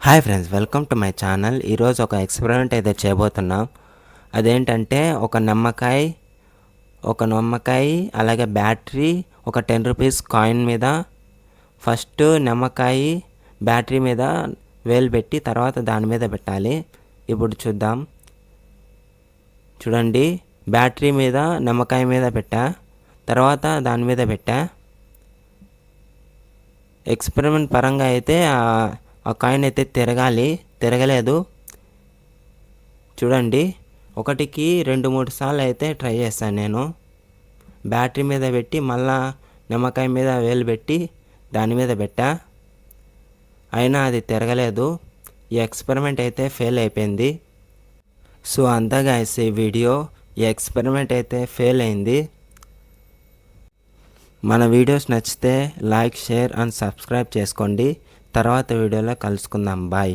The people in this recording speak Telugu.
Hi friends, welcome to my channel. ఈరోజు ఒక ఎక్స్పెరిమెంట్ అయితే చేయబోతున్నాం. అదేంటంటే ఒక నిమ్మకాయ అలాగే బ్యాటరీ, ఒక 10 రూపీస్ కాయిన్ మీద ఫస్ట్ నిమ్మకాయ బ్యాటరీ మీద వేలు పెట్టి తర్వాత దాని మీద పెట్టాలి. ఇప్పుడు చూద్దాం. చూడండి, బ్యాటరీ మీద నిమ్మకాయ మీద పెట్టా, తర్వాత దాని మీద పెట్టా. ఎక్స్పెరిమెంట్ పరంగా అయితే ఆ కాయిన్ అయితే తిరగలేదు. చూడండి, ఒకటికి 2-3 సార్లు అయితే ట్రై చేశాను నేను. బ్యాటరీ మీద పెట్టి మళ్ళా నిమ్మకాయ మీద వేలు పెట్టి దాని మీద పెట్టా, అయినా అది తిరగలేదు. ఈ ఎక్స్పెరిమెంట్ అయితే ఫెయిల్ అయిపోయింది. సో అంతా గైస్, ఈ ఎక్స్పెరిమెంట్ అయితే ఫెయిల్ అయింది. మన వీడియోస్ నచ్చితే లైక్, షేర్ అండ్ సబ్స్క్రైబ్ చేసుకోండి. తర్వాత వీడియోలో కలుసుకుందాం. బాయ్.